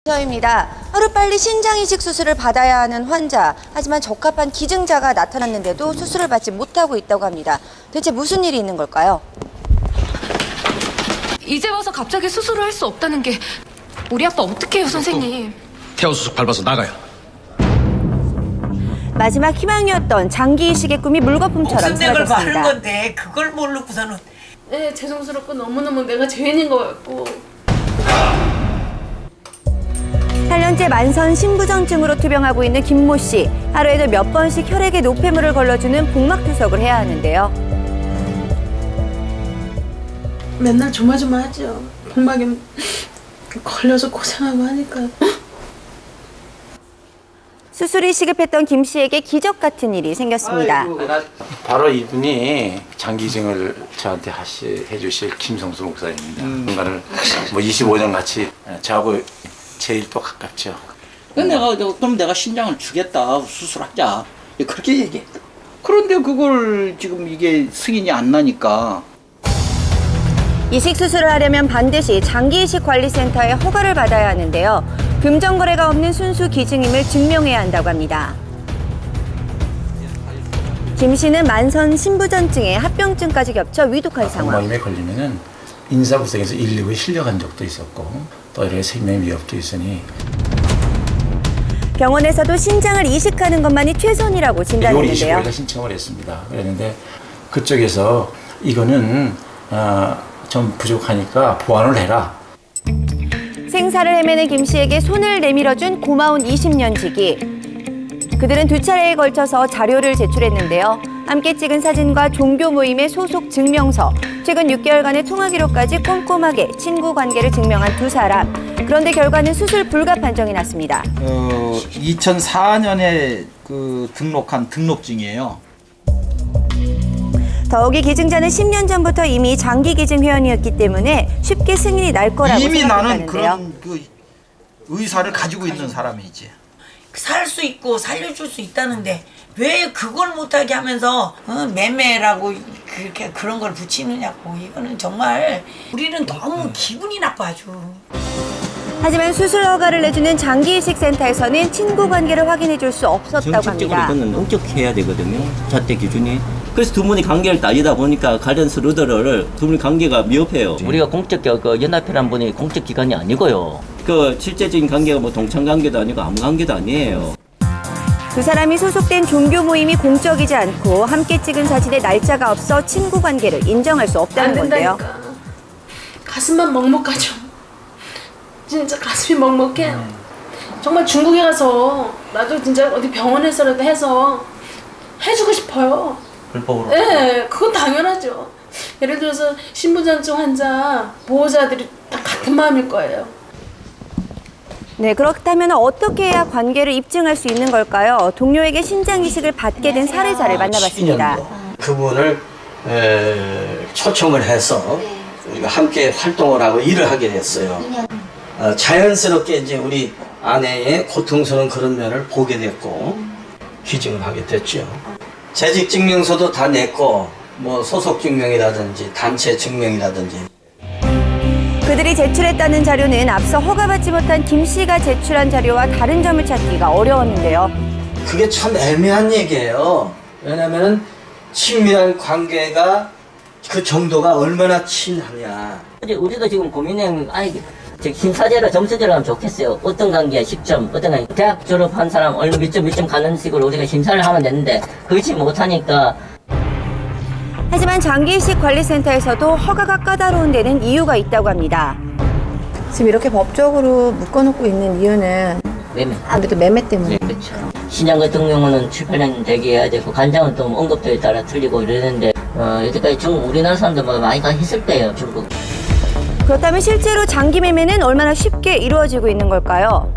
입니다. 하루빨리 신장이식 수술을 받아야 하는 환자, 하지만 적합한 기증자가 나타났는데도 수술을 받지 못하고 있다고 합니다. 대체 무슨 일이 있는 걸까요? 이제 와서 갑자기 수술을 할 수 없다는 게 우리 아빠 어떡해요, 선생님. 태워 수속 밟아서 나가요. 마지막 희망이었던 장기 이식의 꿈이 물거품처럼 목숨맥을 바른 사라졌습니다. 건데 그걸 모르고서는. 네, 죄송스럽고 너무너무 내가 죄인인 것 같고. 8년째 만선 신부전증으로 투병하고 있는 김모 씨. 하루에도 몇 번씩 혈액에 노폐물을 걸러주는 복막투석을 해야 하는데요. 맨날 조마조마하죠. 복막에 걸려서 고생하고 하니까. 수술이 시급했던 김 씨에게 기적 같은 일이 생겼습니다. 바로 이분이 장기증을 저한테 해주실 김성수 목사님입니다. 뭔가를 25년 같이 저하고 제일 또 가깝죠. 그럼 내가 신장을 주겠다, 수술하자, 그렇게 얘기했다. 그런데 그걸 지금 이게 승인이 안 나니까. 이식 수술을 하려면 반드시 장기이식관리센터의 허가를 받아야 하는데요. 금전거래가 없는 순수 기증임을 증명해야 한다고 합니다. 김 씨는 만선 신부전증에 합병증까지 겹쳐 위독한 상황. 복막염에 걸리면은 인사구석에서 119에 실려간 적도 있었고 또 이렇게 생명 위협도 있으니 병원에서도 신장을 이식하는 것만이 최선이라고 진단했는데요. 6월 25일에 신청을 했습니다. 그랬는데 그쪽에서 이거는 좀 부족하니까 보완을 해라. 생사를 헤매는 김 씨에게 손을 내밀어준 고마운 20년 지기. 그들은 두 차례에 걸쳐서 자료를 제출했는데요. 함께 찍은 사진과 종교 모임의 소속 증명서, 최근 6개월간의 통화 기록까지 꼼꼼하게 친구 관계를 증명한 두 사람. 그런데 결과는 수술 불가 판정이 났습니다. 2004년에 등록한 등록증이에요. 더욱이 기증자는 10년 전부터 이미 장기 기증 회원이었기 때문에 쉽게 승인이 날 거라고 이미 나는 생각했다는데요. 그런 의사를 가지고 있는 사람이지. 살 수 있고 살려줄 수 있다는데 왜 그걸 못하게 하면서 매매라고 그렇게 그런 걸 붙이느냐고. 이거는 정말 우리는 너무 기분이 나빠져. 하지만 수술 허가를 내주는 장기이식센터에서는 친구 관계를 확인해 줄 수 없었다고 정책적으로 합니다. 이거는 엄격해야 되거든요. 잣대 기준이. 그래서 두 분이 관계를 따지다 보니까 관련 서류들을 두 분의 관계가 미흡해요. 우리가 공적 연합회란 분이 공적 기관이 아니고요. 실제적인 관계가 동창 관계도 아니고 아무 관계도 아니에요. 두 사람이 소속된 종교 모임이 공적이지 않고 함께 찍은 사진에 날짜가 없어 친구 관계를 인정할 수 없다는 건데요. 가슴만 먹먹하죠. 진짜 가슴이 먹먹해. 정말 중국에 가서 나도 진짜 어디 병원에서라도 해서 해주고 싶어요. 불법으로? 네, 그건 당연하죠. 예를 들어서 신부전증 환자, 보호자들이 다 같은 마음일 거예요. 네, 그렇다면 어떻게 해야 관계를 입증할 수 있는 걸까요? 동료에게 신장 이식을 받게 된 사례자를 만나봤습니다. 그분을 초청을 해서 우리가 함께 활동을 하고 일을 하게 됐어요. 자연스럽게 이제 우리 아내의 고통스러운 그런 면을 보게 됐고 기증을 하게 됐죠. 재직 증명서도 다 냈고 소속 증명이라든지 단체 증명이라든지. 그들이 제출했다는 자료는 앞서 허가받지 못한 김 씨가 제출한 자료와 다른 점을 찾기가 어려웠는데요. 그게 참 애매한 얘기예요. 왜냐하면 친밀한 관계가 그 정도가 얼마나 친하냐. 우리도 지금 고민해. 심사제로 점수제로 하면 좋겠어요. 어떤 관계야 10점, 어떤 관계. 대학 졸업한 사람 얼마 몇 점 가는 식으로 우리가 심사를 하면 되는데 그렇지 못하니까. 하지만 장기이식관리센터에서도 허가가 까다로운 데는 이유가 있다고 합니다. 지금 이렇게 법적으로 묶어놓고 있는 이유는 매매. 아무래도 매매 때문에. 네, 그렇죠. 신장 같은 경우는 7, 8년 대기해야 되고 간장은 또 언급도에 따라 틀리고 이러는데 여태까지 우리나라 사람들 많이 했을 거예요, 중국. 그렇다면 실제로 장기 매매는 얼마나 쉽게 이루어지고 있는 걸까요?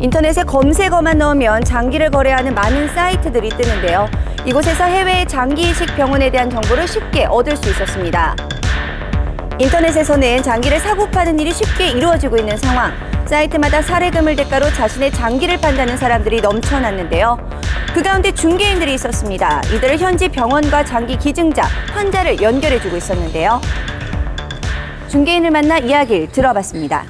인터넷에 검색어만 넣으면 장기를 거래하는 많은 사이트들이 뜨는데요. 이곳에서 해외 장기이식 병원에 대한 정보를 쉽게 얻을 수 있었습니다. 인터넷에서는 장기를 사고 파는 일이 쉽게 이루어지고 있는 상황. 사이트마다 사례금을 대가로 자신의 장기를 판다는 사람들이 넘쳐났는데요. 그 가운데 중개인들이 있었습니다. 이들을 현지 병원과 장기 기증자, 환자를 연결해주고 있었는데요. 중개인을 만나 이야기를 들어봤습니다.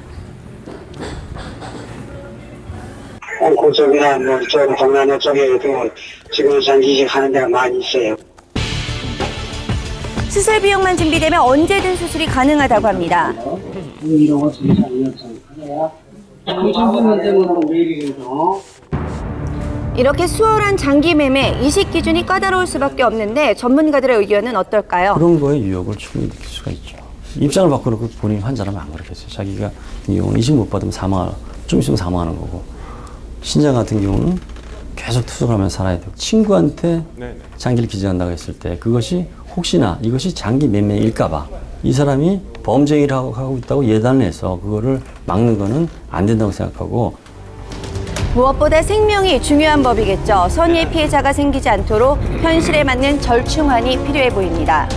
홍콩 쪽이나 뭐 이쪽 동남아 쪽에 지금 현재 이식하는 데가 많이 있어요. 수술 비용만 준비되면 언제든 수술이 가능하다고 합니다. 이렇게 수월한 장기 매매, 이식 기준이 까다로울 수밖에 없는데 전문가들의 의견은 어떨까요? 그런 거에 유혹을 충분히 느낄 수가 있죠. 입장을 바꿔놓고 본인 환자라면 안 그렇겠어요. 자기가 이 경우는 이식 못 받으면 좀 있으면 사망하는 거고, 신장 같은 경우는 계속 투석하면서 살아야 되고, 친구한테 장기를 기증한다고 했을 때 그것이 혹시나 이것이 장기 매매일까봐 이 사람이 범죄를 하고 있다고 예단을 해서 그거를 막는 거는 안 된다고 생각하고, 무엇보다 생명이 중요한 법이겠죠. 선의의 피해자가 생기지 않도록 현실에 맞는 절충안이 필요해 보입니다.